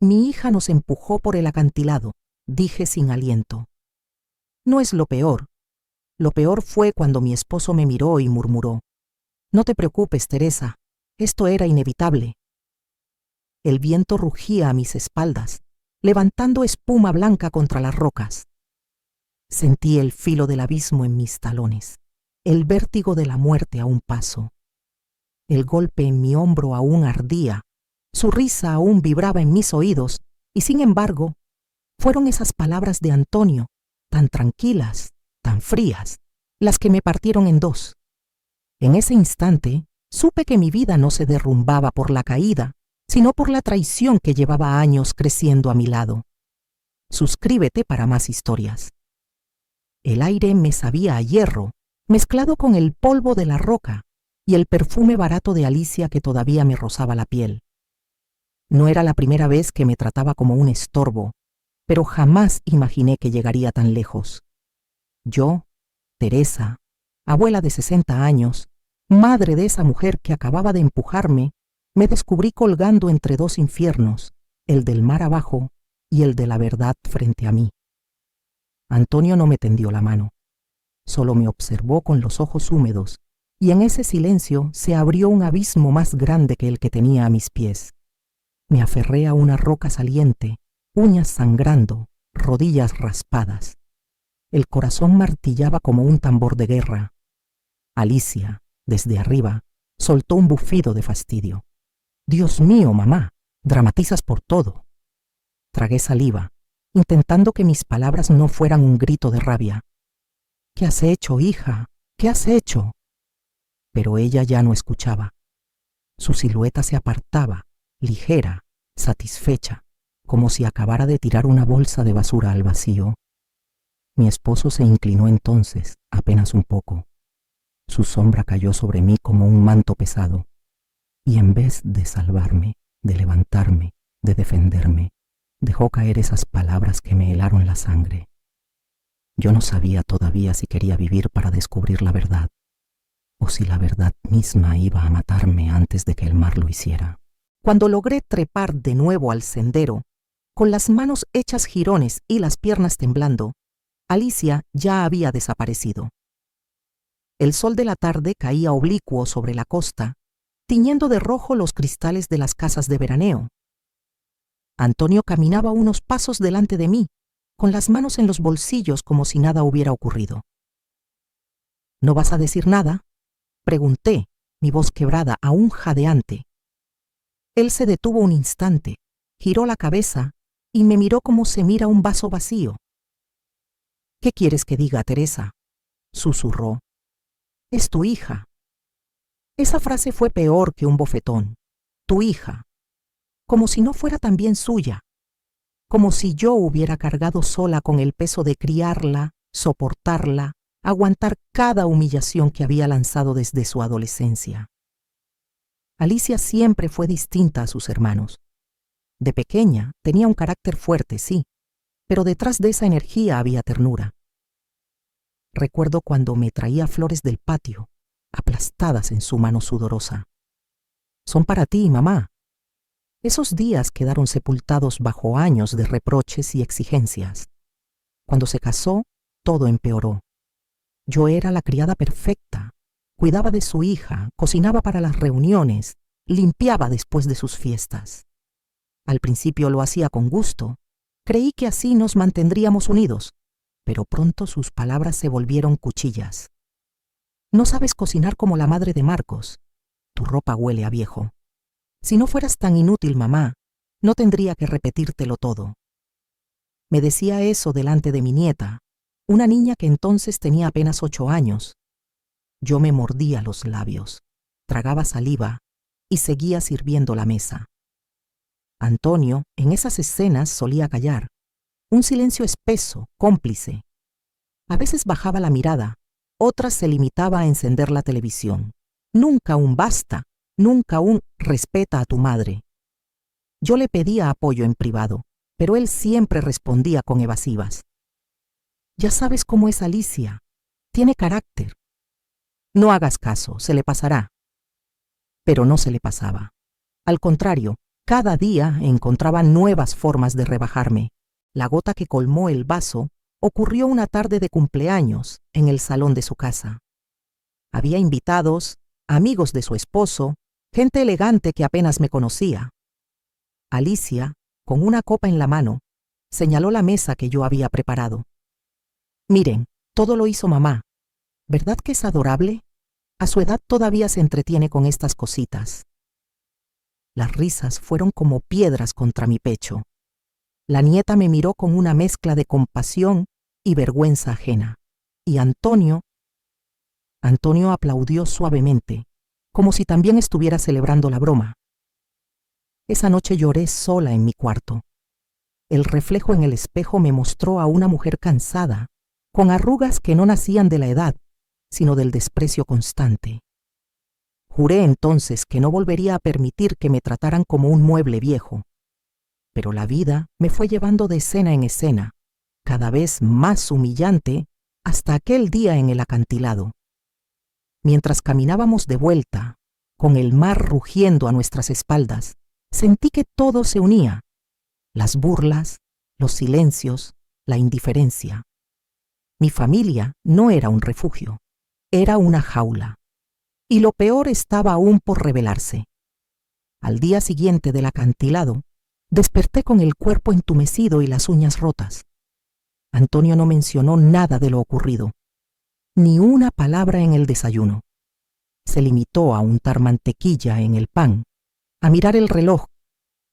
Mi hija nos empujó por el acantilado, dije sin aliento. No es lo peor. Lo peor fue cuando mi esposo me miró y murmuró: «No te preocupes, Teresa, esto era inevitable». El viento rugía a mis espaldas, levantando espuma blanca contra las rocas. Sentí el filo del abismo en mis talones, el vértigo de la muerte a un paso. El golpe en mi hombro aún ardía, su risa aún vibraba en mis oídos, y sin embargo, fueron esas palabras de Antonio, tan tranquilas, tan frías, las que me partieron en dos. En ese instante, supe que mi vida no se derrumbaba por la caída, sino por la traición que llevaba años creciendo a mi lado. Suscríbete para más historias. El aire me sabía a hierro, mezclado con el polvo de la roca y el perfume barato de Alicia que todavía me rozaba la piel. No era la primera vez que me trataba como un estorbo, pero jamás imaginé que llegaría tan lejos. Yo, Teresa, abuela de 60 años, madre de esa mujer que acababa de empujarme, me descubrí colgando entre dos infiernos, el del mar abajo y el de la verdad frente a mí. Antonio no me tendió la mano, solo me observó con los ojos húmedos, y en ese silencio se abrió un abismo más grande que el que tenía a mis pies. Me aferré a una roca saliente, uñas sangrando, rodillas raspadas. El corazón martillaba como un tambor de guerra. Alicia, desde arriba, soltó un bufido de fastidio. «Dios mío, mamá, dramatizas por todo». Tragué saliva, intentando que mis palabras no fueran un grito de rabia. «¿Qué has hecho, hija? ¿Qué has hecho?». Pero ella ya no escuchaba. Su silueta se apartaba, ligera, satisfecha, como si acabara de tirar una bolsa de basura al vacío. Mi esposo se inclinó entonces, apenas un poco. Su sombra cayó sobre mí como un manto pesado, y en vez de salvarme, de levantarme, de defenderme, dejó caer esas palabras que me helaron la sangre. Yo no sabía todavía si quería vivir para descubrir la verdad, o si la verdad misma iba a matarme antes de que el mar lo hiciera. Cuando logré trepar de nuevo al sendero, con las manos hechas jirones y las piernas temblando, Alicia ya había desaparecido. El sol de la tarde caía oblicuo sobre la costa, tiñendo de rojo los cristales de las casas de veraneo. Antonio caminaba unos pasos delante de mí, con las manos en los bolsillos como si nada hubiera ocurrido. «¿No vas a decir nada?», pregunté, mi voz quebrada, aún jadeante. Él se detuvo un instante, giró la cabeza y me miró como se mira un vaso vacío. «¿Qué quieres que diga, Teresa?», susurró. «Es tu hija». Esa frase fue peor que un bofetón. Tu hija. Como si no fuera también suya. Como si yo hubiera cargado sola con el peso de criarla, soportarla, aguantar cada humillación que había lanzado desde su adolescencia. Alicia siempre fue distinta a sus hermanos. De pequeña tenía un carácter fuerte, sí, pero detrás de esa energía había ternura. Recuerdo cuando me traía flores del patio, aplastadas en su mano sudorosa. «Son para ti, mamá». Esos días quedaron sepultados bajo años de reproches y exigencias. Cuando se casó, todo empeoró. Yo era la criada perfecta, cuidaba de su hija, cocinaba para las reuniones, limpiaba después de sus fiestas. Al principio lo hacía con gusto, creí que así nos mantendríamos unidos, pero pronto sus palabras se volvieron cuchillas. «No sabes cocinar como la madre de Marcos. Tu ropa huele a viejo. Si no fueras tan inútil, mamá, no tendría que repetírtelo todo». Me decía eso delante de mi nieta, una niña que entonces tenía apenas 8 años. Yo me mordía los labios, tragaba saliva y seguía sirviendo la mesa. Antonio, en esas escenas, solía callar, un silencio espeso, cómplice. A veces bajaba la mirada, otras se limitaba a encender la televisión. Nunca un basta, nunca un respeta a tu madre. Yo le pedía apoyo en privado, pero él siempre respondía con evasivas. «Ya sabes cómo es Alicia, tiene carácter. No hagas caso, se le pasará». Pero no se le pasaba. Al contrario, cada día encontraba nuevas formas de rebajarme. La gota que colmó el vaso ocurrió una tarde de cumpleaños en el salón de su casa. Había invitados, amigos de su esposo, gente elegante que apenas me conocía. Alicia, con una copa en la mano, señaló la mesa que yo había preparado. Miren, todo lo hizo mamá. ¿Verdad que es adorable? A su edad todavía se entretiene con estas cositas. Las risas fueron como piedras contra mi pecho. La nieta me miró con una mezcla de compasión y vergüenza ajena. Y Antonio aplaudió suavemente, como si también estuviera celebrando la broma. Esa noche lloré sola en mi cuarto. El reflejo en el espejo me mostró a una mujer cansada, con arrugas que no nacían de la edad, sino del desprecio constante. Juré entonces que no volvería a permitir que me trataran como un mueble viejo. Pero la vida me fue llevando de escena en escena, cada vez más humillante, hasta aquel día en el acantilado. Mientras caminábamos de vuelta, con el mar rugiendo a nuestras espaldas, sentí que todo se unía: las burlas, los silencios, la indiferencia. Mi familia no era un refugio, era una jaula. Y lo peor estaba aún por revelarse. Al día siguiente del acantilado, desperté con el cuerpo entumecido y las uñas rotas. Antonio no mencionó nada de lo ocurrido, ni una palabra en el desayuno. Se limitó a untar mantequilla en el pan, a mirar el reloj,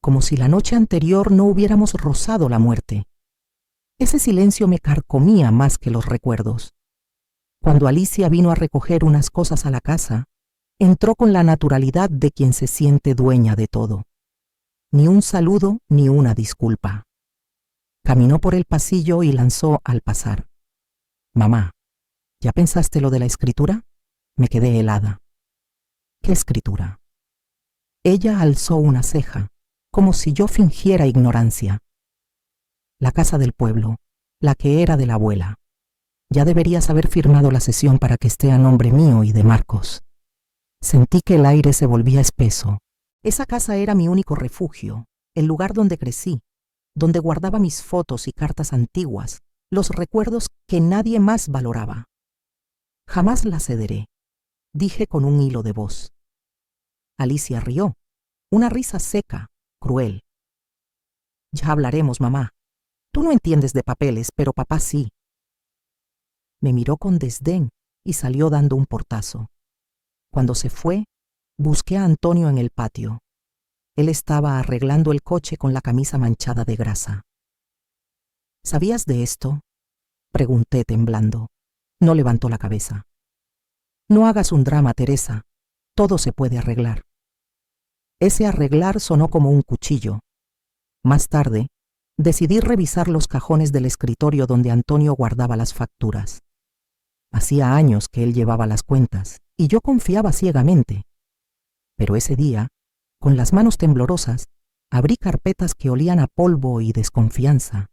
como si la noche anterior no hubiéramos rozado la muerte. Ese silencio me carcomía más que los recuerdos. Cuando Alicia vino a recoger unas cosas a la casa, entró con la naturalidad de quien se siente dueña de todo. Ni un saludo ni una disculpa. Caminó por el pasillo y lanzó al pasar: «Mamá, ¿ya pensaste lo de la escritura?». Me quedé helada. ¿Qué escritura? Ella alzó una ceja, como si yo fingiera ignorancia. La casa del pueblo, la que era de la abuela. Ya deberías haber firmado la cesión para que esté a nombre mío y de Marcos. Sentí que el aire se volvía espeso. Esa casa era mi único refugio, el lugar donde crecí, donde guardaba mis fotos y cartas antiguas, los recuerdos que nadie más valoraba. Jamás la cederé, dije con un hilo de voz. Alicia rió, una risa seca, cruel. Ya hablaremos, mamá. Tú no entiendes de papeles, pero papá sí. Me miró con desdén y salió dando un portazo. Cuando se fue, busqué a Antonio en el patio. Él estaba arreglando el coche con la camisa manchada de grasa. ¿Sabías de esto?, pregunté temblando. No levantó la cabeza. No hagas un drama, Teresa. Todo se puede arreglar. Ese arreglar sonó como un cuchillo. Más tarde, decidí revisar los cajones del escritorio donde Antonio guardaba las facturas. Hacía años que él llevaba las cuentas y yo confiaba ciegamente. Pero ese día, con las manos temblorosas, abrí carpetas que olían a polvo y desconfianza.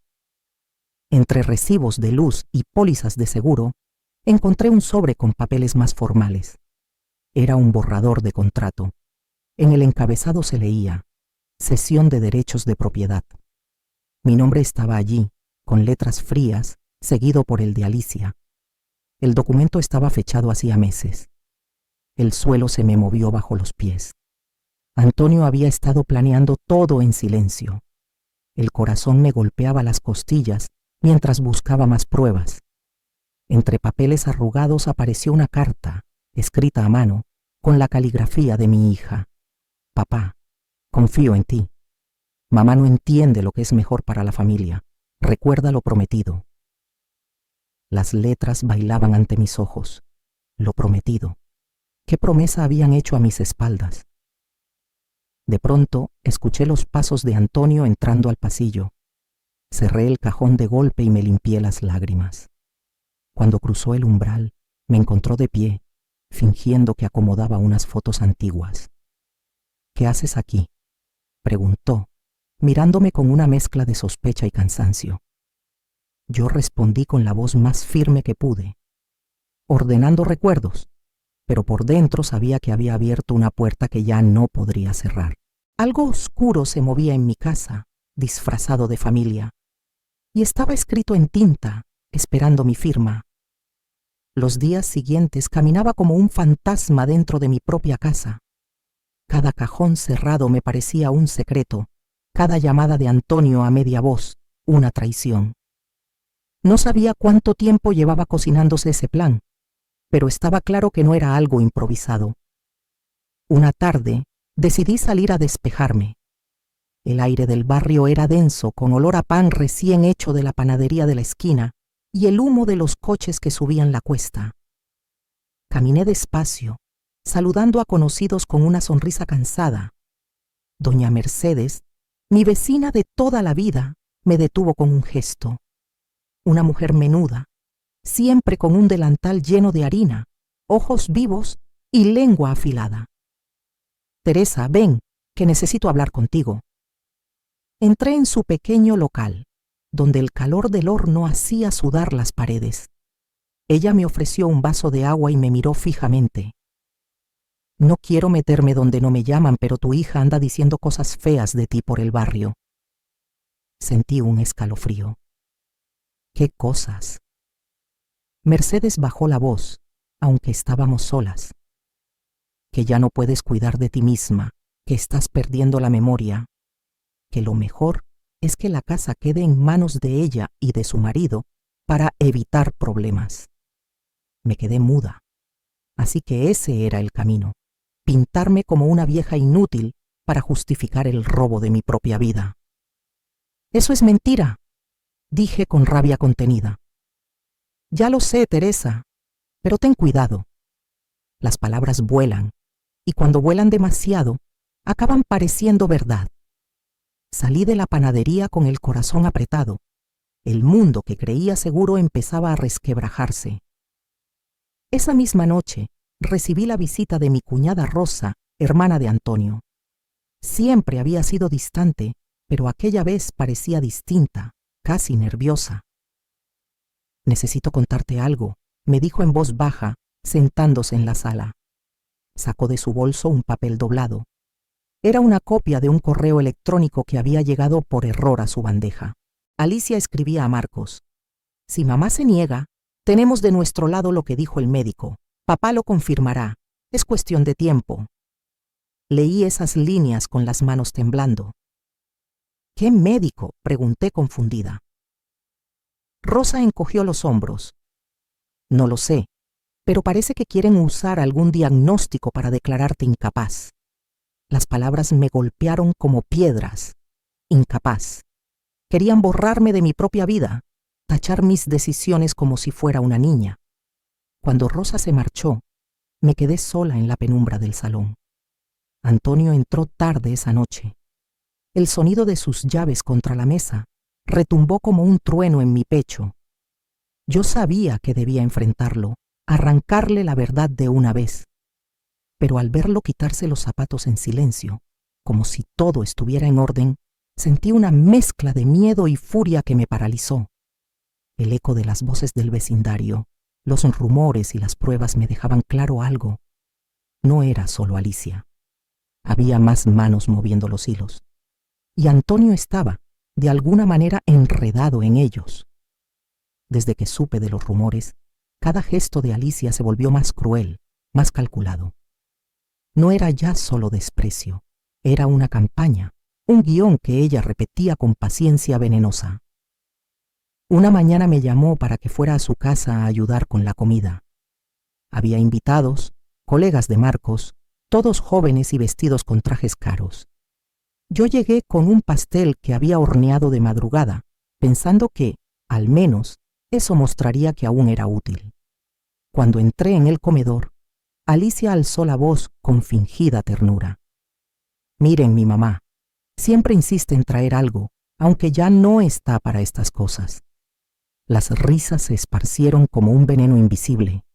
Entre recibos de luz y pólizas de seguro, encontré un sobre con papeles más formales. Era un borrador de contrato. En el encabezado se leía: cesión de derechos de propiedad. Mi nombre estaba allí, con letras frías, seguido por el de Alicia. El documento estaba fechado hacía meses. El suelo se me movió bajo los pies. Antonio había estado planeando todo en silencio. El corazón me golpeaba las costillas mientras buscaba más pruebas. Entre papeles arrugados apareció una carta, escrita a mano, con la caligrafía de mi hija. Papá, confío en ti. Mamá no entiende lo que es mejor para la familia. Recuerda lo prometido. Las letras bailaban ante mis ojos. Lo prometido. ¿Qué promesa habían hecho a mis espaldas? De pronto escuché los pasos de Antonio entrando al pasillo. Cerré el cajón de golpe y me limpié las lágrimas. Cuando cruzó el umbral, me encontró de pie, fingiendo que acomodaba unas fotos antiguas. «¿Qué haces aquí?», preguntó, mirándome con una mezcla de sospecha y cansancio. Yo respondí con la voz más firme que pude: «Ordenando recuerdos», pero por dentro sabía que había abierto una puerta que ya no podría cerrar. Algo oscuro se movía en mi casa, disfrazado de familia, y estaba escrito en tinta, esperando mi firma. Los días siguientes caminaba como un fantasma dentro de mi propia casa. Cada cajón cerrado me parecía un secreto, cada llamada de Antonio a media voz, una traición. No sabía cuánto tiempo llevaba cocinándose ese plan, pero estaba claro que no era algo improvisado. Una tarde decidí salir a despejarme. El aire del barrio era denso, con olor a pan recién hecho de la panadería de la esquina y el humo de los coches que subían la cuesta. Caminé despacio, saludando a conocidos con una sonrisa cansada. Doña Mercedes, mi vecina de toda la vida, me detuvo con un gesto. Una mujer menuda, siempre con un delantal lleno de harina, ojos vivos y lengua afilada. Teresa, ven, que necesito hablar contigo. Entré en su pequeño local, donde el calor del horno hacía sudar las paredes. Ella me ofreció un vaso de agua y me miró fijamente. No quiero meterme donde no me llaman, pero tu hija anda diciendo cosas feas de ti por el barrio. Sentí un escalofrío. ¿Qué cosas? Mercedes bajó la voz, aunque estábamos solas. Que ya no puedes cuidar de ti misma, que estás perdiendo la memoria, que lo mejor es que la casa quede en manos de ella y de su marido para evitar problemas. Me quedé muda. Así que ese era el camino, pintarme como una vieja inútil para justificar el robo de mi propia vida. Eso es mentira, dije con rabia contenida. Ya lo sé, Teresa, pero ten cuidado. Las palabras vuelan, y cuando vuelan demasiado, acaban pareciendo verdad. Salí de la panadería con el corazón apretado. El mundo que creía seguro empezaba a resquebrajarse. Esa misma noche recibí la visita de mi cuñada Rosa, hermana de Antonio. Siempre había sido distante, pero aquella vez parecía distinta, casi nerviosa. Necesito contarte algo, me dijo en voz baja, sentándose en la sala. Sacó de su bolso un papel doblado. Era una copia de un correo electrónico que había llegado por error a su bandeja. Alicia escribía a Marcos: si mamá se niega, tenemos de nuestro lado lo que dijo el médico. Papá lo confirmará. Es cuestión de tiempo. Leí esas líneas con las manos temblando. ¿Qué médico?, pregunté confundida. Rosa encogió los hombros. No lo sé, pero parece que quieren usar algún diagnóstico para declararte incapaz. Las palabras me golpearon como piedras. Incapaz. Querían borrarme de mi propia vida, tachar mis decisiones como si fuera una niña. Cuando Rosa se marchó, me quedé sola en la penumbra del salón. Antonio entró tarde esa noche. El sonido de sus llaves contra la mesa retumbó como un trueno en mi pecho. Yo sabía que debía enfrentarlo, arrancarle la verdad de una vez. Pero al verlo quitarse los zapatos en silencio, como si todo estuviera en orden, sentí una mezcla de miedo y furia que me paralizó. El eco de las voces del vecindario, los rumores y las pruebas me dejaban claro algo. No era solo Alicia. Había más manos moviendo los hilos. Y Antonio estaba, de alguna manera, enredado en ellos. Desde que supe de los rumores, cada gesto de Alicia se volvió más cruel, más calculado. No era ya solo desprecio, era una campaña, un guión que ella repetía con paciencia venenosa. Una mañana me llamó para que fuera a su casa a ayudar con la comida. Había invitados, colegas de Marcos, todos jóvenes y vestidos con trajes caros. Yo llegué con un pastel que había horneado de madrugada, pensando que, al menos, eso mostraría que aún era útil. Cuando entré en el comedor, Alicia alzó la voz con fingida ternura. Miren, mi mamá, siempre insiste en traer algo, aunque ya no está para estas cosas. Las risas se esparcieron como un veneno invisible.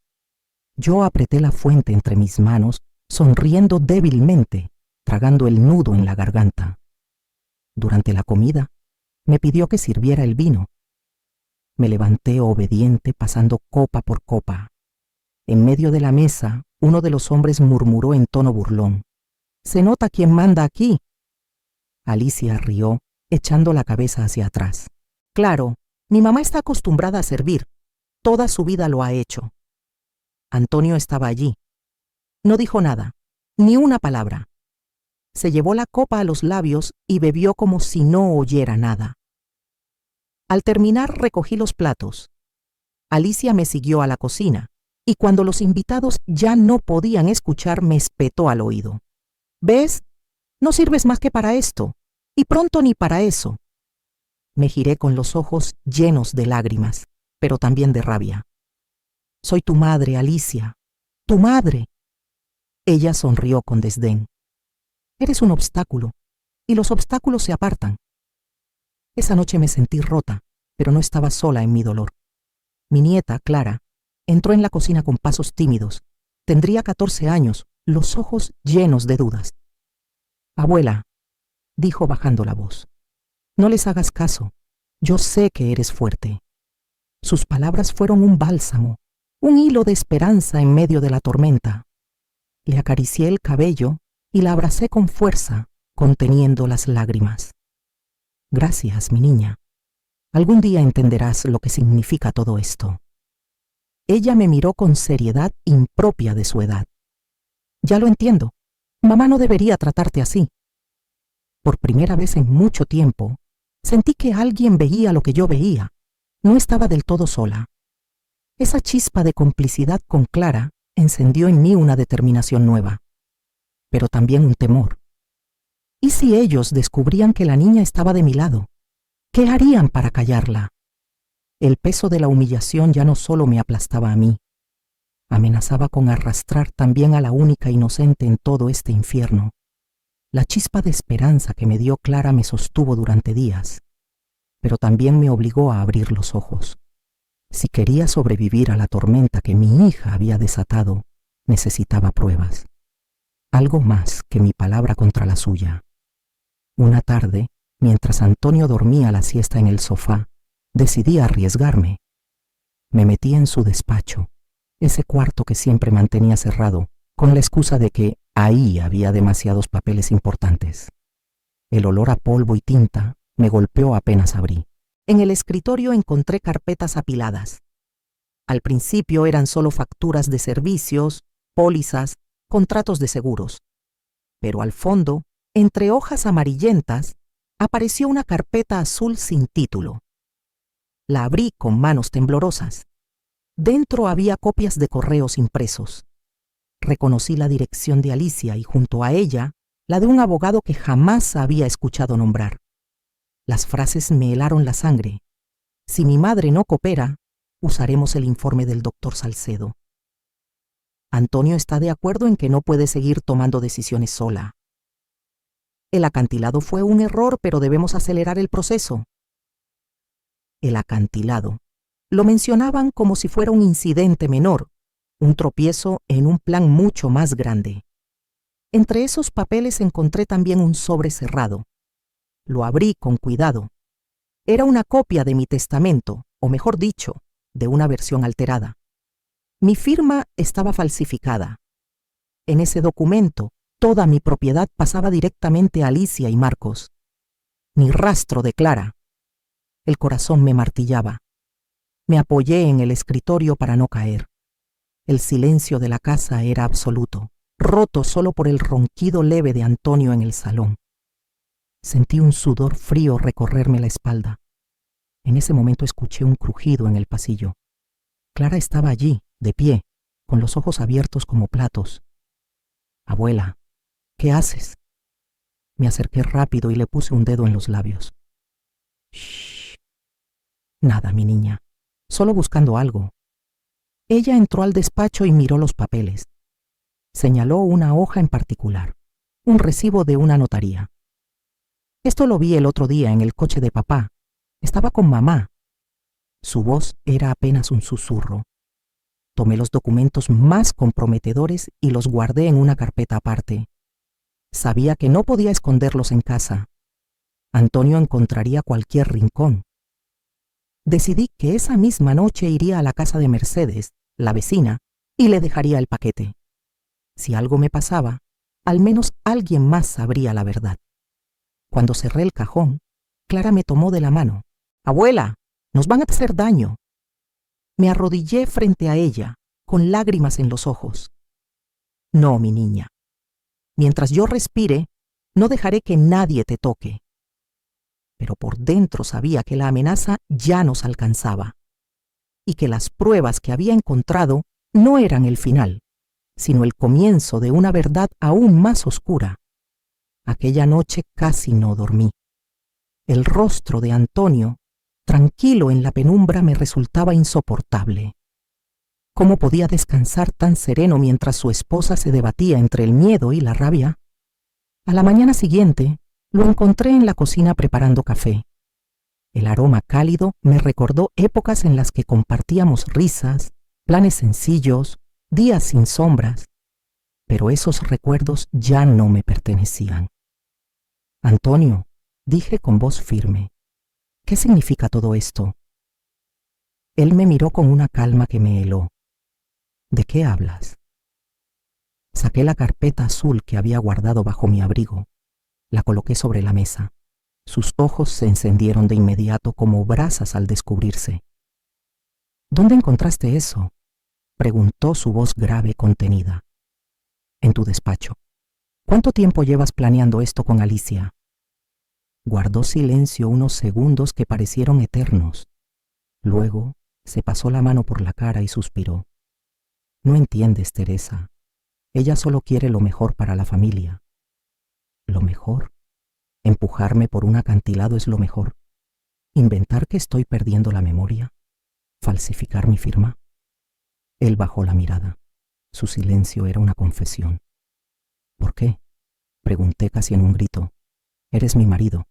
Yo apreté la fuente entre mis manos, sonriendo débilmente, tragando el nudo en la garganta. Durante la comida, me pidió que sirviera el vino. Me levanté obediente, pasando copa por copa. En medio de la mesa, uno de los hombres murmuró en tono burlón: «Se nota quién manda aquí». Alicia rió, echando la cabeza hacia atrás. Claro, mi mamá está acostumbrada a servir. Toda su vida lo ha hecho. Antonio estaba allí. No dijo nada, ni una palabra. Se llevó la copa a los labios y bebió como si no oyera nada. Al terminar recogí los platos. Alicia me siguió a la cocina, y cuando los invitados ya no podían escuchar, me espetó al oído. ¿Ves? No sirves más que para esto, y pronto ni para eso. Me giré con los ojos llenos de lágrimas, pero también de rabia. Soy tu madre, Alicia, tu madre. Ella sonrió con desdén. Eres un obstáculo, y los obstáculos se apartan. Esa noche me sentí rota, pero no estaba sola en mi dolor. Mi nieta, Clara, entró en la cocina con pasos tímidos. Tendría 14 años, los ojos llenos de dudas. Abuela, dijo bajando la voz, no les hagas caso. Yo sé que eres fuerte. Sus palabras fueron un bálsamo, un hilo de esperanza en medio de la tormenta. Le acaricié el cabello y la abracé con fuerza, conteniendo las lágrimas. Gracias, mi niña. Algún día entenderás lo que significa todo esto. Ella me miró con seriedad impropia de su edad. Ya lo entiendo. Mamá no debería tratarte así. Por primera vez en mucho tiempo, sentí que alguien veía lo que yo veía. No estaba del todo sola. Esa chispa de complicidad con Clara encendió en mí una determinación nueva, pero también un temor. ¿Y si ellos descubrían que la niña estaba de mi lado? ¿Qué harían para callarla? El peso de la humillación ya no solo me aplastaba a mí, amenazaba con arrastrar también a la única inocente en todo este infierno. La chispa de esperanza que me dio Clara me sostuvo durante días, pero también me obligó a abrir los ojos. Si quería sobrevivir a la tormenta que mi hija había desatado, necesitaba pruebas. Algo más que mi palabra contra la suya. Una tarde, mientras Antonio dormía la siesta en el sofá, decidí arriesgarme. Me metí en su despacho, ese cuarto que siempre mantenía cerrado, con la excusa de que ahí había demasiados papeles importantes. El olor a polvo y tinta me golpeó apenas abrí. En el escritorio encontré carpetas apiladas. Al principio eran solo facturas de servicios, pólizas, contratos de seguros. Pero al fondo, entre hojas amarillentas, apareció una carpeta azul sin título. La abrí con manos temblorosas. Dentro había copias de correos impresos. Reconocí la dirección de Alicia y junto a ella, la de un abogado que jamás había escuchado nombrar. Las frases me helaron la sangre. Si mi madre no coopera, usaremos el informe del doctor Salcedo. Antonio está de acuerdo en que no puede seguir tomando decisiones sola. El acantilado fue un error, pero debemos acelerar el proceso. El acantilado. Lo mencionaban como si fuera un incidente menor, un tropiezo en un plan mucho más grande. Entre esos papeles encontré también un sobre cerrado. Lo abrí con cuidado. Era una copia de mi testamento, o mejor dicho, de una versión alterada. Mi firma estaba falsificada. En ese documento, toda mi propiedad pasaba directamente a Alicia y Marcos. Ni rastro de Clara. El corazón me martillaba. Me apoyé en el escritorio para no caer. El silencio de la casa era absoluto, roto solo por el ronquido leve de Antonio en el salón. Sentí un sudor frío recorrerme la espalda. En ese momento escuché un crujido en el pasillo. Clara estaba allí, de pie, con los ojos abiertos como platos. Abuela, ¿qué haces? Me acerqué rápido y le puse un dedo en los labios. Shh. Nada, mi niña, solo buscando algo. Ella entró al despacho y miró los papeles. Señaló una hoja en particular, un recibo de una notaría. Esto lo vi el otro día en el coche de papá. Estaba con mamá. Su voz era apenas un susurro. Tomé los documentos más comprometedores y los guardé en una carpeta aparte. Sabía que no podía esconderlos en casa. Antonio encontraría cualquier rincón. Decidí que esa misma noche iría a la casa de Mercedes, la vecina, y le dejaría el paquete. Si algo me pasaba, al menos alguien más sabría la verdad. Cuando cerré el cajón, Clara me tomó de la mano. «Abuela, nos van a hacer daño». Me arrodillé frente a ella, con lágrimas en los ojos. «No, mi niña. Mientras yo respire, no dejaré que nadie te toque». Pero por dentro sabía que la amenaza ya nos alcanzaba y que las pruebas que había encontrado no eran el final, sino el comienzo de una verdad aún más oscura. Aquella noche casi no dormí. El rostro de Antonio, tranquilo en la penumbra, me resultaba insoportable. ¿Cómo podía descansar tan sereno mientras su esposa se debatía entre el miedo y la rabia? A la mañana siguiente, lo encontré en la cocina preparando café. El aroma cálido me recordó épocas en las que compartíamos risas, planes sencillos, días sin sombras, pero esos recuerdos ya no me pertenecían. «Antonio», dije con voz firme, «¿qué significa todo esto?» Él me miró con una calma que me heló. «¿De qué hablas?» Saqué la carpeta azul que había guardado bajo mi abrigo. La coloqué sobre la mesa. Sus ojos se encendieron de inmediato como brasas al descubrirse. «¿Dónde encontraste eso?», preguntó su voz grave y contenida. «En tu despacho. ¿Cuánto tiempo llevas planeando esto con Alicia?» Guardó silencio unos segundos que parecieron eternos. Luego se pasó la mano por la cara y suspiró. «No entiendes, Teresa. Ella solo quiere lo mejor para la familia». ¿Lo mejor? ¿Empujarme por un acantilado es lo mejor? ¿Inventar que estoy perdiendo la memoria? ¿Falsificar mi firma? Él bajó la mirada. Su silencio era una confesión. «¿Por qué?», pregunté casi en un grito. «Eres mi marido».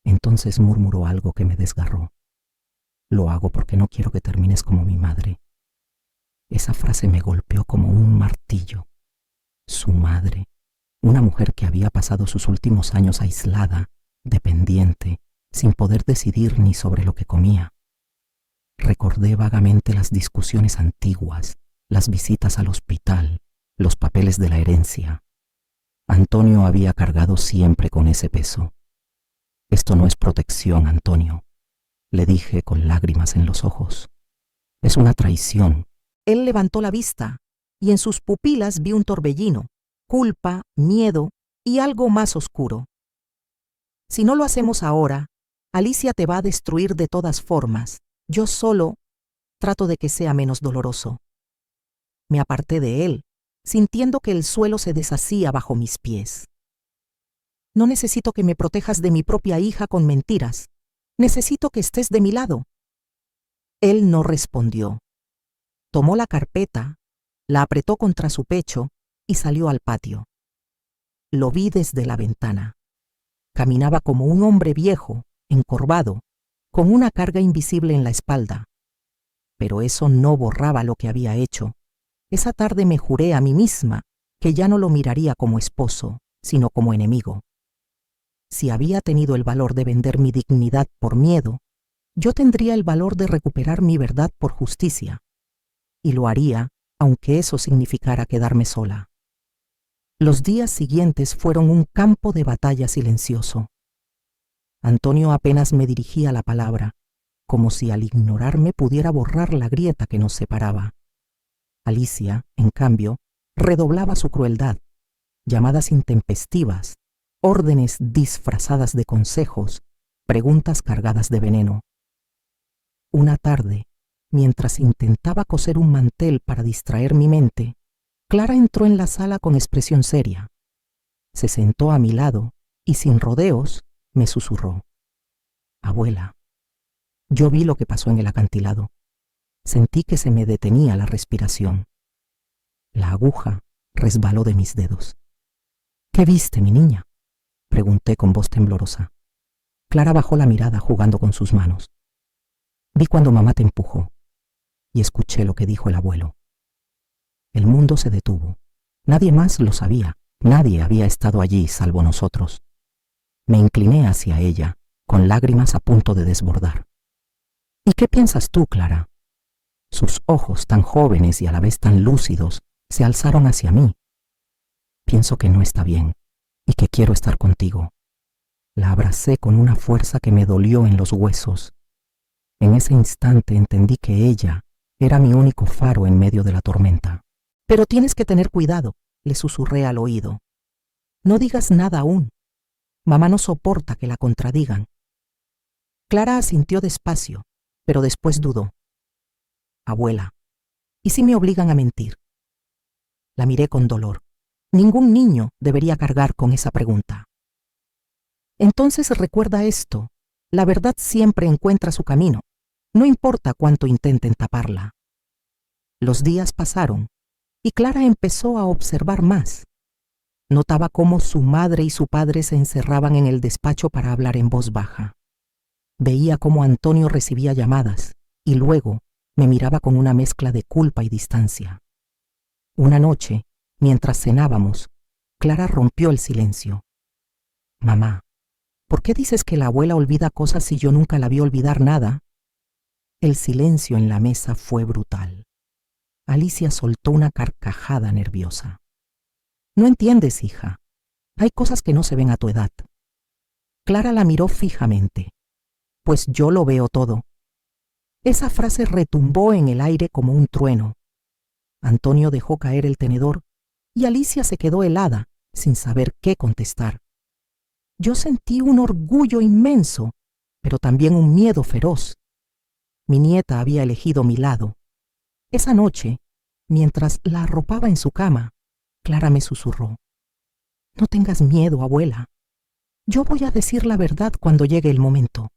Entonces murmuró algo que me desgarró. «Lo hago porque no quiero que termines como mi madre». Esa frase me golpeó como un martillo. Su madre, una mujer que había pasado sus últimos años aislada, dependiente, sin poder decidir ni sobre lo que comía. Recordé vagamente las discusiones antiguas, las visitas al hospital, los papeles de la herencia. Antonio había cargado siempre con ese peso. «Esto no es protección, Antonio», le dije con lágrimas en los ojos. «Es una traición». Él levantó la vista y en sus pupilas vi un torbellino, culpa, miedo y algo más oscuro. «Si no lo hacemos ahora, Alicia te va a destruir de todas formas. Yo solo trato de que sea menos doloroso». Me aparté de él, sintiendo que el suelo se deshacía bajo mis pies. «No necesito que me protejas de mi propia hija con mentiras. Necesito que estés de mi lado». Él no respondió. Tomó la carpeta, la apretó contra su pecho y salió al patio. Lo vi desde la ventana. Caminaba como un hombre viejo, encorvado, con una carga invisible en la espalda. Pero eso no borraba lo que había hecho. Esa tarde me juré a mí misma que ya no lo miraría como esposo, sino como enemigo. Si había tenido el valor de vender mi dignidad por miedo, yo tendría el valor de recuperar mi verdad por justicia. Y lo haría, aunque eso significara quedarme sola. Los días siguientes fueron un campo de batalla silencioso. Antonio apenas me dirigía la palabra, como si al ignorarme pudiera borrar la grieta que nos separaba. Alicia, en cambio, redoblaba su crueldad, llamadas intempestivas, órdenes disfrazadas de consejos, preguntas cargadas de veneno. Una tarde, mientras intentaba coser un mantel para distraer mi mente, Clara entró en la sala con expresión seria. Se sentó a mi lado y sin rodeos me susurró: «Abuela». Yo vi lo que pasó en el acantilado. Sentí que se me detenía la respiración. La aguja resbaló de mis dedos. «¿Qué viste, mi niña?», pregunté con voz temblorosa. Clara bajó la mirada jugando con sus manos. «Vi cuando mamá te empujó y escuché lo que dijo el abuelo». El mundo se detuvo. Nadie más lo sabía. Nadie había estado allí salvo nosotros. Me incliné hacia ella, con lágrimas a punto de desbordar. «¿Y qué piensas tú, Clara?». Sus ojos, tan jóvenes y a la vez tan lúcidos, se alzaron hacia mí. «Pienso que no está bien y que quiero estar contigo. La abracé con una fuerza que me dolió en los huesos. En ese instante entendí que ella era mi único faro en medio de la tormenta. Pero tienes que tener cuidado, le susurré al oído. No digas nada aún. Mamá no soporta que la contradigan. Clara asintió despacio, pero después dudó. Abuela, ¿y si me obligan a mentir? La miré con dolor. Ningún niño debería cargar con esa pregunta. Entonces recuerda esto, la verdad siempre encuentra su camino, no importa cuánto intenten taparla. Los días pasaron y Clara empezó a observar más. Notaba cómo su madre y su padre se encerraban en el despacho para hablar en voz baja. Veía cómo Antonio recibía llamadas y luego me miraba con una mezcla de culpa y distancia. Una noche, mientras cenábamos, Clara rompió el silencio. Mamá, ¿por qué dices que la abuela olvida cosas si yo nunca la vi olvidar nada? El silencio en la mesa fue brutal. Alicia soltó una carcajada nerviosa. No entiendes, hija. Hay cosas que no se ven a tu edad. Clara la miró fijamente. Pues yo lo veo todo. Esa frase retumbó en el aire como un trueno. Antonio dejó caer el tenedor y Alicia se quedó helada, sin saber qué contestar. Yo sentí un orgullo inmenso, pero también un miedo feroz. Mi nieta había elegido mi lado. Esa noche, mientras la arropaba en su cama, Clara me susurró: No tengas miedo, abuela. Yo voy a decir la verdad cuando llegue el momento.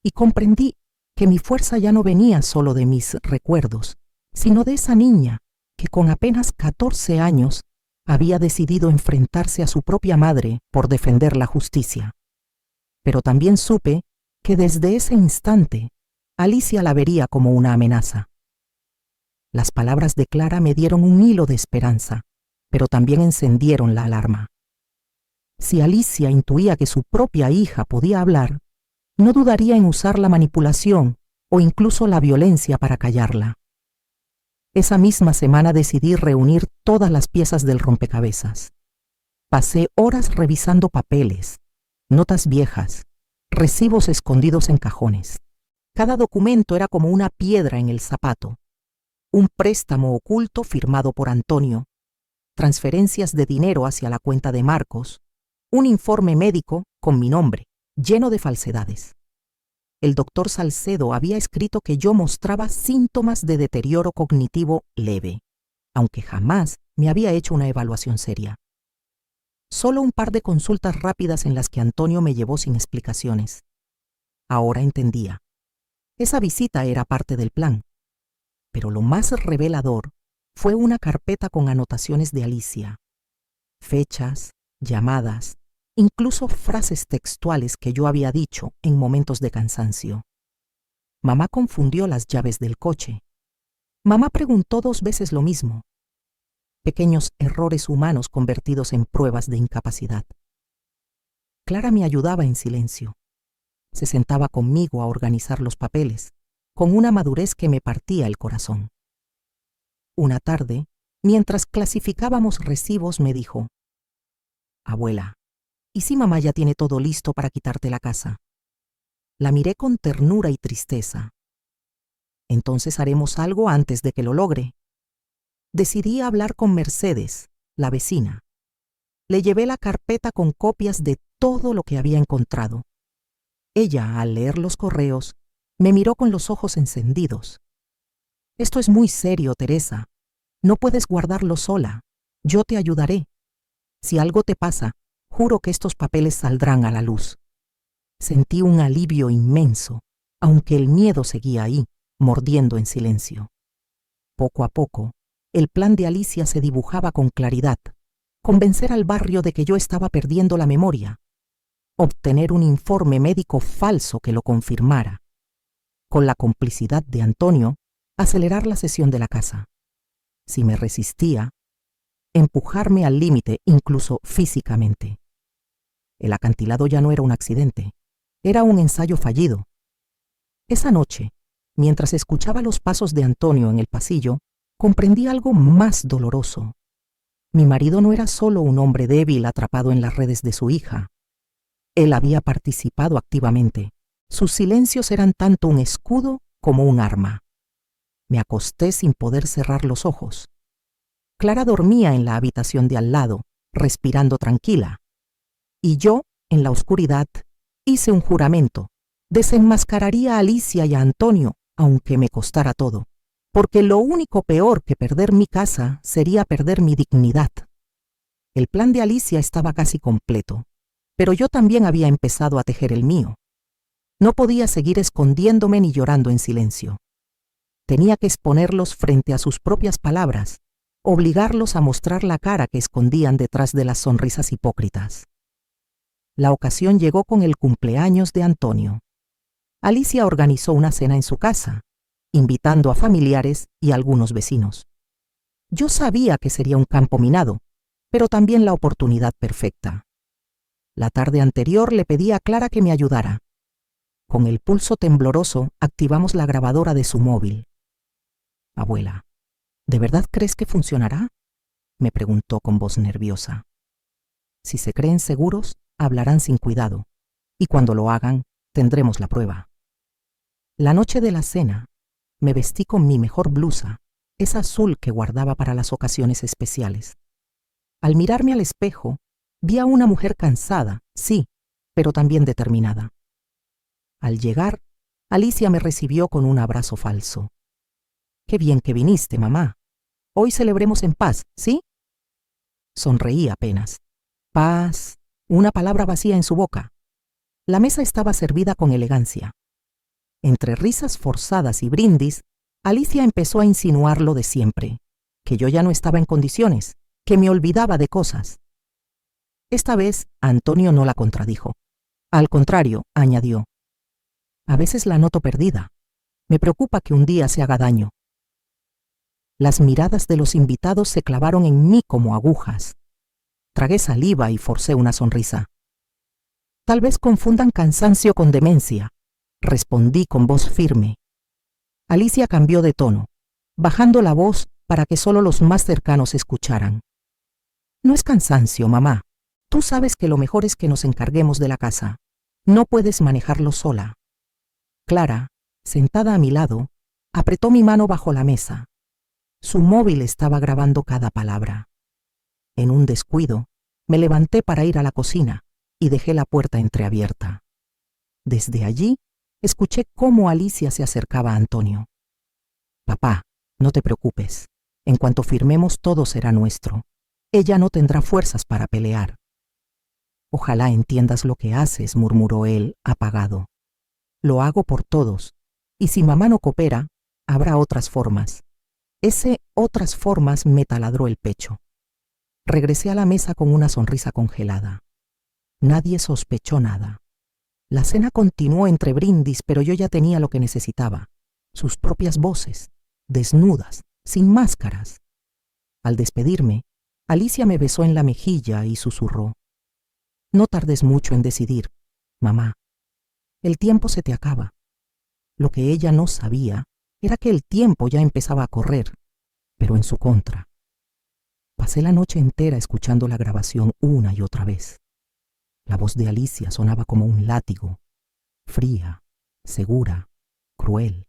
Y comprendí que mi fuerza ya no venía solo de mis recuerdos, sino de esa niña que con apenas 14 años había decidido enfrentarse a su propia madre por defender la justicia. Pero también supe que desde ese instante Alicia la vería como una amenaza. Las palabras de Clara me dieron un hilo de esperanza, pero también encendieron la alarma. Si Alicia intuía que su propia hija podía hablar, no dudaría en usar la manipulación o incluso la violencia para callarla. Esa misma semana decidí reunir todas las piezas del rompecabezas. Pasé horas revisando papeles, notas viejas, recibos escondidos en cajones. Cada documento era como una piedra en el zapato. Un préstamo oculto firmado por Antonio, transferencias de dinero hacia la cuenta de Marcos, un informe médico con mi nombre, lleno de falsedades. El doctor Salcedo había escrito que yo mostraba síntomas de deterioro cognitivo leve, aunque jamás me había hecho una evaluación seria. Solo un par de consultas rápidas en las que Antonio me llevó sin explicaciones. Ahora entendía. Esa visita era parte del plan. Pero lo más revelador fue una carpeta con anotaciones de Alicia. Fechas, llamadas, incluso frases textuales que yo había dicho en momentos de cansancio. Mamá confundió las llaves del coche. Mamá preguntó 2 veces lo mismo. Pequeños errores humanos convertidos en pruebas de incapacidad. Clara me ayudaba en silencio. Se sentaba conmigo a organizar los papeles, con una madurez que me partía el corazón. Una tarde, mientras clasificábamos recibos, me dijo: Abuela, ¿y si mamá ya tiene todo listo para quitarte la casa? La miré con ternura y tristeza. Entonces haremos algo antes de que lo logre. Decidí hablar con Mercedes, la vecina. Le llevé la carpeta con copias de todo lo que había encontrado. Ella, al leer los correos, me miró con los ojos encendidos. Esto es muy serio, Teresa. No puedes guardarlo sola. Yo te ayudaré. Si algo te pasa, juro que estos papeles saldrán a la luz. Sentí un alivio inmenso, aunque el miedo seguía ahí, mordiendo en silencio. Poco a poco, el plan de Alicia se dibujaba con claridad. Convencer al barrio de que yo estaba perdiendo la memoria. Obtener un informe médico falso que lo confirmara. Con la complicidad de Antonio, acelerar la sesión de la casa. Si me resistía, empujarme al límite, incluso físicamente. El acantilado ya no era un accidente, era un ensayo fallido. Esa noche, mientras escuchaba los pasos de Antonio en el pasillo, comprendí algo más doloroso. Mi marido no era solo un hombre débil atrapado en las redes de su hija. Él había participado activamente. Sus silencios eran tanto un escudo como un arma. Me acosté sin poder cerrar los ojos. Clara dormía en la habitación de al lado, respirando tranquila. Y yo, en la oscuridad, hice un juramento. Desenmascararía a Alicia y a Antonio, aunque me costara todo, porque lo único peor que perder mi casa sería perder mi dignidad. El plan de Alicia estaba casi completo, pero yo también había empezado a tejer el mío. No podía seguir escondiéndome ni llorando en silencio. Tenía que exponerlos frente a sus propias palabras, obligarlos a mostrar la cara que escondían detrás de las sonrisas hipócritas. La ocasión llegó con el cumpleaños de Antonio. Alicia organizó una cena en su casa, invitando a familiares y algunos vecinos. Yo sabía que sería un campo minado, pero también la oportunidad perfecta. La tarde anterior le pedí a Clara que me ayudara. Con el pulso tembloroso activamos la grabadora de su móvil. Abuela, ¿de verdad crees que funcionará?, me preguntó con voz nerviosa. Si se creen seguros, hablarán sin cuidado, y cuando lo hagan, tendremos la prueba. La noche de la cena, me vestí con mi mejor blusa, esa azul que guardaba para las ocasiones especiales. Al mirarme al espejo, vi a una mujer cansada, sí, pero también determinada. Al llegar, Alicia me recibió con un abrazo falso. «Qué bien que viniste, mamá. Hoy celebremos en paz, ¿sí?» Sonreí apenas. Paz, una palabra vacía en su boca. La mesa estaba servida con elegancia. Entre risas forzadas y brindis, Alicia empezó a insinuar lo de siempre, que yo ya no estaba en condiciones, que me olvidaba de cosas. Esta vez, Antonio no la contradijo. Al contrario, añadió: «A veces la noto perdida. Me preocupa que un día se haga daño». Las miradas de los invitados se clavaron en mí como agujas. Tragué saliva y forcé una sonrisa. «Tal vez confundan cansancio con demencia», respondí con voz firme. Alicia cambió de tono, bajando la voz para que solo los más cercanos escucharan. «No es cansancio, mamá. Tú sabes que lo mejor es que nos encarguemos de la casa. No puedes manejarlo sola». Clara, sentada a mi lado, apretó mi mano bajo la mesa. Su móvil estaba grabando cada palabra. En un descuido, me levanté para ir a la cocina y dejé la puerta entreabierta. Desde allí, escuché cómo Alicia se acercaba a Antonio. «Papá, no te preocupes. En cuanto firmemos, todo será nuestro. Ella no tendrá fuerzas para pelear». «Ojalá entiendas lo que haces», murmuró él, apagado. «Lo hago por todos, y si mamá no coopera, habrá otras formas». Ese «otras formas» me taladró el pecho. Regresé a la mesa con una sonrisa congelada. Nadie sospechó nada. La cena continuó entre brindis, pero yo ya tenía lo que necesitaba: sus propias voces, desnudas, sin máscaras. Al despedirme, Alicia me besó en la mejilla y susurró: «No tardes mucho en decidir, mamá. El tiempo se te acaba». Lo que ella no sabía era que el tiempo ya empezaba a correr, pero en su contra. Pasé la noche entera escuchando la grabación una y otra vez. La voz de Alicia sonaba como un látigo, fría, segura, cruel.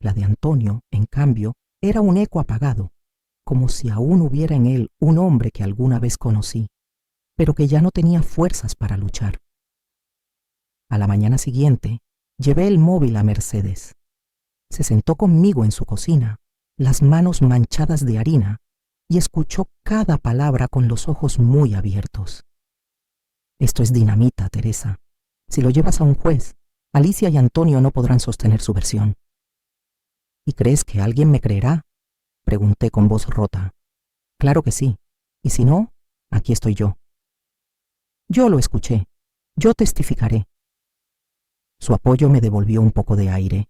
La de Antonio, en cambio, era un eco apagado, como si aún hubiera en él un hombre que alguna vez conocí, pero que ya no tenía fuerzas para luchar. A la mañana siguiente, llevé el móvil a Mercedes. Se sentó conmigo en su cocina, las manos manchadas de harina, y escuchó cada palabra con los ojos muy abiertos. «Esto es dinamita, Teresa. Si lo llevas a un juez, Alicia y Antonio no podrán sostener su versión». «¿Y crees que alguien me creerá?», pregunté con voz rota. «Claro que sí. Y si no, aquí estoy yo». «Yo lo escuché. Yo testificaré». Su apoyo me devolvió un poco de aire,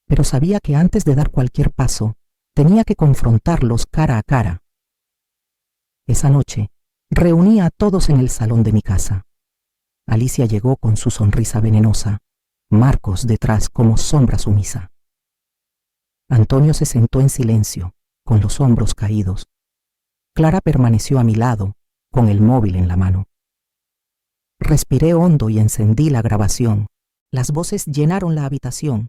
pero sabía que antes de dar cualquier paso, tenía que confrontarlos cara a cara. Esa noche, reuní a todos en el salón de mi casa. Alicia llegó con su sonrisa venenosa, Marcos detrás como sombra sumisa. Antonio se sentó en silencio, con los hombros caídos. Clara permaneció a mi lado, con el móvil en la mano. Respiré hondo y encendí la grabación. Las voces llenaron la habitación.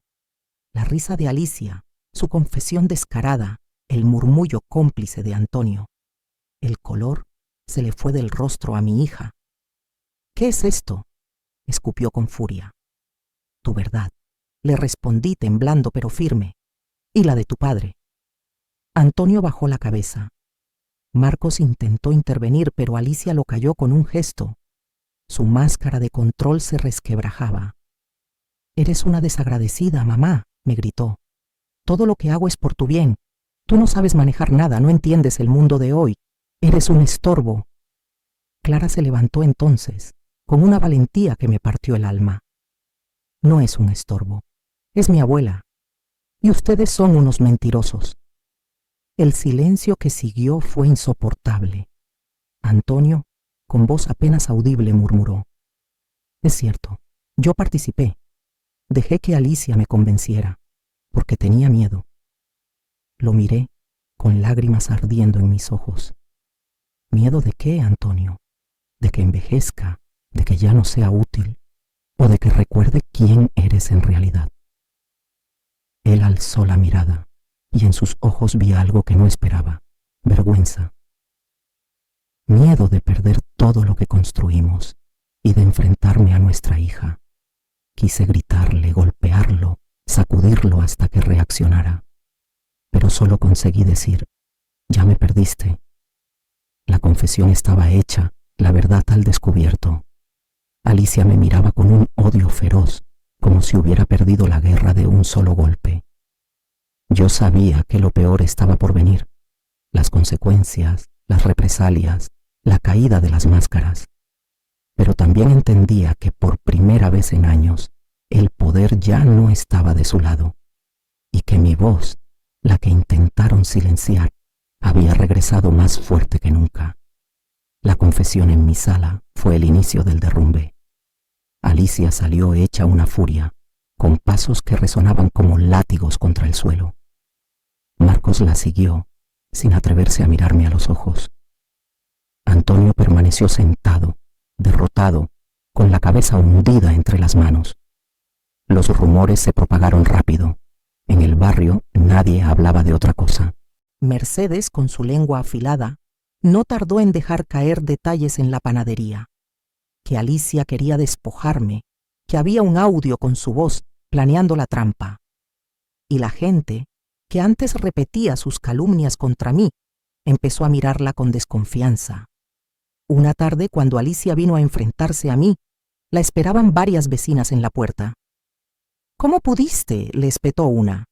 La risa de Alicia, su confesión descarada, el murmullo cómplice de Antonio. El color se le fue del rostro a mi hija. «¿Qué es esto?», escupió con furia. «Tu verdad», le respondí temblando pero firme. «Y la de tu padre». Antonio bajó la cabeza. Marcos intentó intervenir, pero Alicia lo calló con un gesto. Su máscara de control se resquebrajaba. «Eres una desagradecida, mamá», me gritó. «Todo lo que hago es por tu bien. Tú no sabes manejar nada, no entiendes el mundo de hoy. Eres un estorbo». Clara se levantó entonces, con una valentía que me partió el alma. «No es un estorbo, es mi abuela. Y ustedes son unos mentirosos». El silencio que siguió fue insoportable. Antonio, con voz apenas audible, murmuró: «Es cierto, yo participé. Dejé que Alicia me convenciera, porque tenía miedo». Lo miré, con lágrimas ardiendo en mis ojos. ¿Miedo de qué, Antonio? ¿De que envejezca? ¿De que ya no sea útil? ¿O de que recuerde quién eres en realidad? Él alzó la mirada, y en sus ojos vi algo que no esperaba: vergüenza. Miedo de perder todo lo que construimos y de enfrentarme a nuestra hija. Quise gritarle, golpearlo, sacudirlo hasta que reaccionara, pero solo conseguí decir: «Ya me perdiste». La confesión estaba hecha, la verdad al descubierto. Alicia me miraba con un odio feroz, como si hubiera perdido la guerra de un solo golpe. Yo sabía que lo peor estaba por venir: las consecuencias, las represalias, la caída de las máscaras. Pero también entendía que por primera vez en años el poder ya no estaba de su lado, y que mi voz, la que intentaron silenciar, había regresado más fuerte que nunca. La confesión en mi sala fue el inicio del derrumbe. Alicia salió hecha una furia, con pasos que resonaban como látigos contra el suelo. Marcos la siguió, sin atreverse a mirarme a los ojos. Antonio permaneció sentado, derrotado, con la cabeza hundida entre las manos. Los rumores se propagaron rápido. En el barrio nadie hablaba de otra cosa. Mercedes, con su lengua afilada, no tardó en dejar caer detalles en la panadería: que Alicia quería despojarme, que había un audio con su voz planeando la trampa. Y la gente, que antes repetía sus calumnias contra mí, empezó a mirarla con desconfianza. Una tarde, cuando Alicia vino a enfrentarse a mí, la esperaban varias vecinas en la puerta. «¿Cómo pudiste?», le espetó una.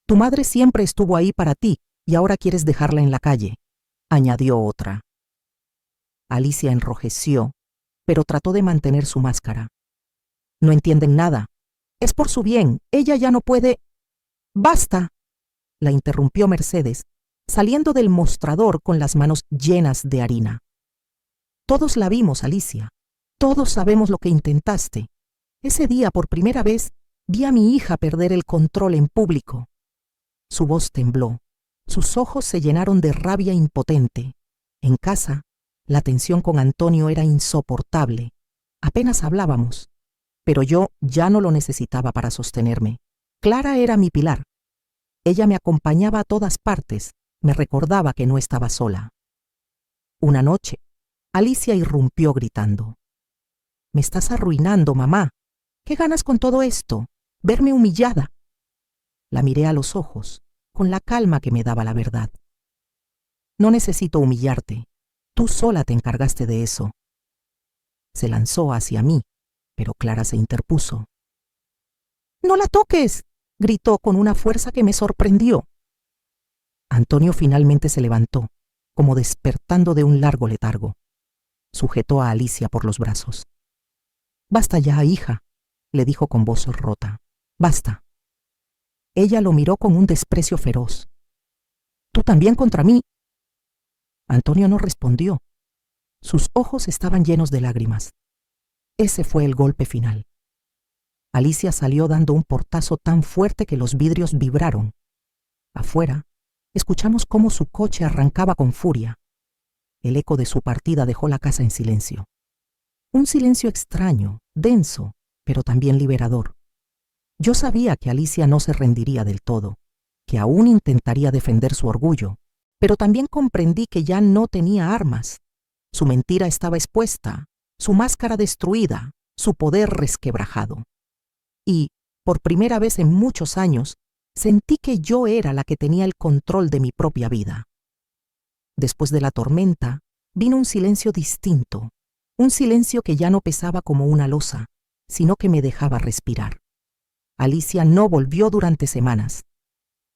«Tu madre siempre estuvo ahí para ti y ahora quieres dejarla en la calle», añadió otra. Alicia enrojeció, pero trató de mantener su máscara. «No entienden nada. Es por su bien. Ella ya no puede...» «¡Basta!», la interrumpió Mercedes, saliendo del mostrador con las manos llenas de harina. «Todos la vimos, Alicia. Todos sabemos lo que intentaste. Ese día, por primera vez, vi a mi hija perder el control en público». Su voz tembló. Sus ojos se llenaron de rabia impotente. En casa, la tensión con Antonio era insoportable. Apenas hablábamos, pero yo ya no lo necesitaba para sostenerme. Clara era mi pilar. Ella me acompañaba a todas partes, me recordaba que no estaba sola. Una noche, Alicia irrumpió gritando: «Me estás arruinando, mamá. ¿Qué ganas con todo esto? Verme humillada». La miré a los ojos, con la calma que me daba la verdad. «No necesito humillarte. Tú sola te encargaste de eso». Se lanzó hacia mí, pero Clara se interpuso. «¡No la toques!», gritó con una fuerza que me sorprendió. Antonio finalmente se levantó, como despertando de un largo letargo. Sujetó a Alicia por los brazos. «Basta ya, hija», le dijo con voz rota. «Basta». Ella lo miró con un desprecio feroz. «¿Tú también contra mí?». Antonio no respondió. Sus ojos estaban llenos de lágrimas. Ese fue el golpe final. Alicia salió dando un portazo tan fuerte que los vidrios vibraron. Afuera, escuchamos cómo su coche arrancaba con furia. El eco de su partida dejó la casa en silencio. Un silencio extraño, denso, pero también liberador. Yo sabía que Alicia no se rendiría del todo, que aún intentaría defender su orgullo, pero también comprendí que ya no tenía armas. Su mentira estaba expuesta, su máscara destruida, su poder resquebrajado. Y, por primera vez en muchos años, sentí que yo era la que tenía el control de mi propia vida. Después de la tormenta, vino un silencio distinto, un silencio que ya no pesaba como una losa, sino que me dejaba respirar. Alicia no volvió durante semanas.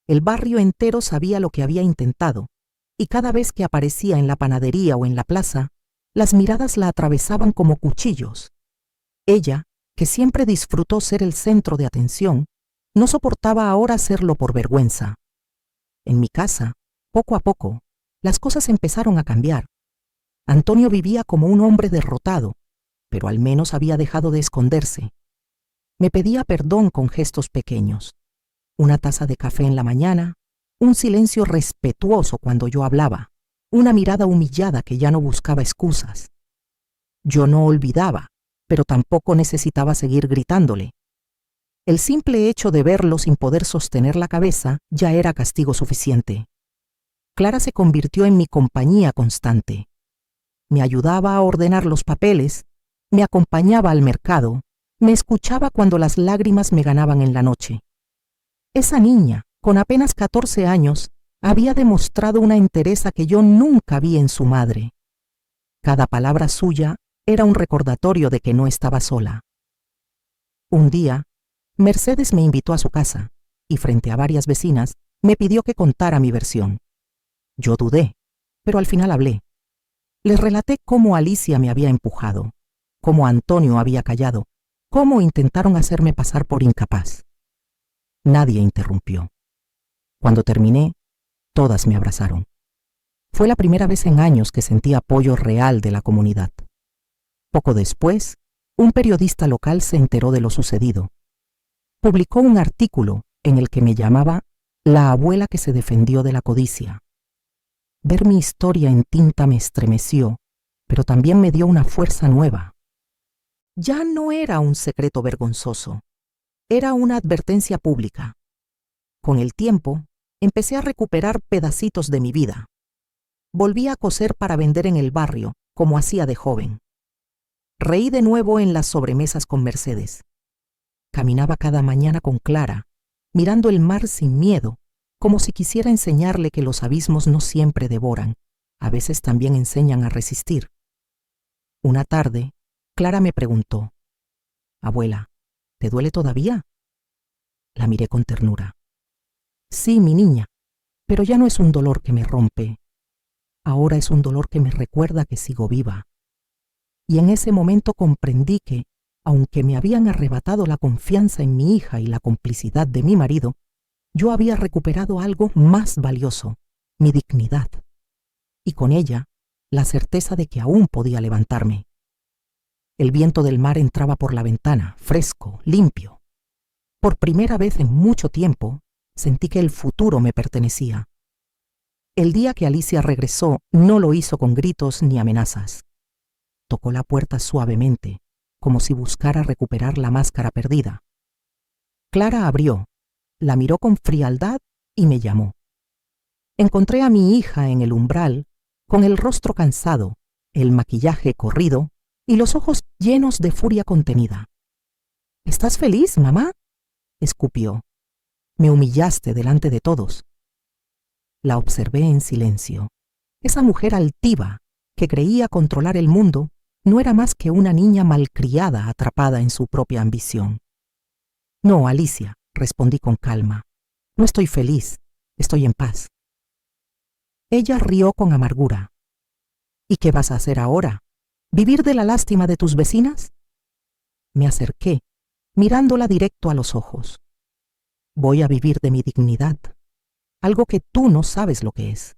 El barrio entero sabía lo que había intentado, y cada vez que aparecía en la panadería o en la plaza, las miradas la atravesaban como cuchillos. Ella, que siempre disfrutó ser el centro de atención, no soportaba ahora hacerlo por vergüenza. En mi casa, poco a poco, las cosas empezaron a cambiar. Antonio vivía como un hombre derrotado, pero al menos había dejado de esconderse. Me pedía perdón con gestos pequeños. Una taza de café en la mañana, un silencio respetuoso cuando yo hablaba, una mirada humillada que ya no buscaba excusas. Yo no olvidaba, pero tampoco necesitaba seguir gritándole. El simple hecho de verlo sin poder sostener la cabeza ya era castigo suficiente. Clara se convirtió en mi compañía constante. Me ayudaba a ordenar los papeles, me acompañaba al mercado, me escuchaba cuando las lágrimas me ganaban en la noche. Esa niña, con apenas 14 años, había demostrado una entereza que yo nunca vi en su madre. Cada palabra suya era un recordatorio de que no estaba sola. Un día, Mercedes me invitó a su casa y frente a varias vecinas me pidió que contara mi versión. Yo dudé, pero al final hablé. Les relaté cómo Alicia me había empujado, cómo Antonio había callado, cómo intentaron hacerme pasar por incapaz. Nadie interrumpió. Cuando terminé, todas me abrazaron. Fue la primera vez en años que sentí apoyo real de la comunidad. Poco después, un periodista local se enteró de lo sucedido. Publicó un artículo en el que me llamaba la abuela que se defendió de la codicia. Ver mi historia en tinta me estremeció, pero también me dio una fuerza nueva. Ya no era un secreto vergonzoso, era una advertencia pública. Con el tiempo, empecé a recuperar pedacitos de mi vida. Volví a coser para vender en el barrio, como hacía de joven. Reí de nuevo en las sobremesas con Mercedes. Caminaba cada mañana con Clara, mirando el mar sin miedo, como si quisiera enseñarle que los abismos no siempre devoran, a veces también enseñan a resistir. Una tarde, Clara me preguntó: «Abuela, ¿te duele todavía?». La miré con ternura. «Sí, mi niña, pero ya no es un dolor que me rompe. Ahora es un dolor que me recuerda que sigo viva». Y en ese momento comprendí que, aunque me habían arrebatado la confianza en mi hija y la complicidad de mi marido, yo había recuperado algo más valioso, mi dignidad, y con ella la certeza de que aún podía levantarme. El viento del mar entraba por la ventana, fresco, limpio. Por primera vez en mucho tiempo, sentí que el futuro me pertenecía. El día que Alicia regresó, no lo hizo con gritos ni amenazas. Tocó la puerta suavemente, como si buscara recuperar la máscara perdida. Clara abrió, la miró con frialdad y me llamó. Encontré a mi hija en el umbral, con el rostro cansado, el maquillaje corrido y los ojos llenos de furia contenida. «¿Estás feliz, mamá?», escupió. «Me humillaste delante de todos». La observé en silencio. Esa mujer altiva, que creía controlar el mundo, no era más que una niña malcriada atrapada en su propia ambición. «No, Alicia», respondí con calma. «No estoy feliz, estoy en paz». Ella rió con amargura. «¿Y qué vas a hacer ahora? ¿Vivir de la lástima de tus vecinas?». Me acerqué, mirándola directo a los ojos. «Voy a vivir de mi dignidad, algo que tú no sabes lo que es».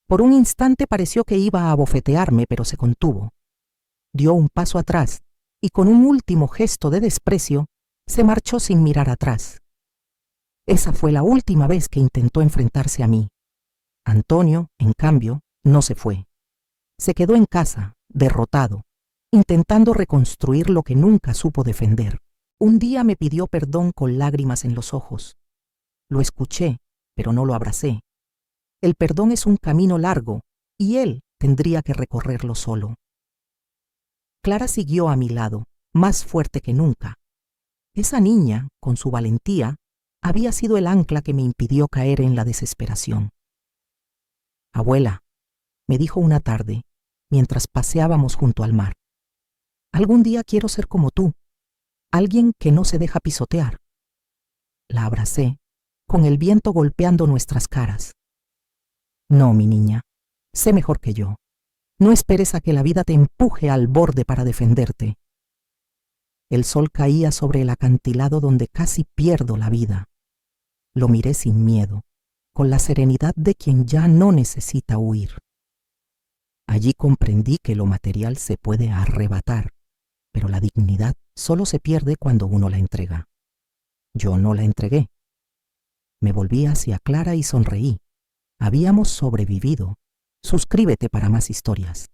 Por un instante pareció que iba a abofetearme, pero se contuvo. Dio un paso atrás y con un último gesto de desprecio se marchó sin mirar atrás. Esa fue la última vez que intentó enfrentarse a mí. Antonio, en cambio, no se fue. Se quedó en casa, derrotado, intentando reconstruir lo que nunca supo defender. Un día me pidió perdón con lágrimas en los ojos. Lo escuché, pero no lo abracé. El perdón es un camino largo, y él tendría que recorrerlo solo. Clara siguió a mi lado, más fuerte que nunca. Esa niña, con su valentía, había sido el ancla que me impidió caer en la desesperación. Abuela, me dijo una tarde, mientras paseábamos junto al mar, algún día quiero ser como tú, alguien que no se deja pisotear. La abracé, con el viento golpeando nuestras caras. No, mi niña, sé mejor que yo. No esperes a que la vida te empuje al borde para defenderte. El sol caía sobre el acantilado donde casi pierdo la vida. Lo miré sin miedo, con la serenidad de quien ya no necesita huir. Allí comprendí que lo material se puede arrebatar, pero la dignidad solo se pierde cuando uno la entrega. Yo no la entregué. Me volví hacia Clara y sonreí. Habíamos sobrevivido. Suscríbete para más historias.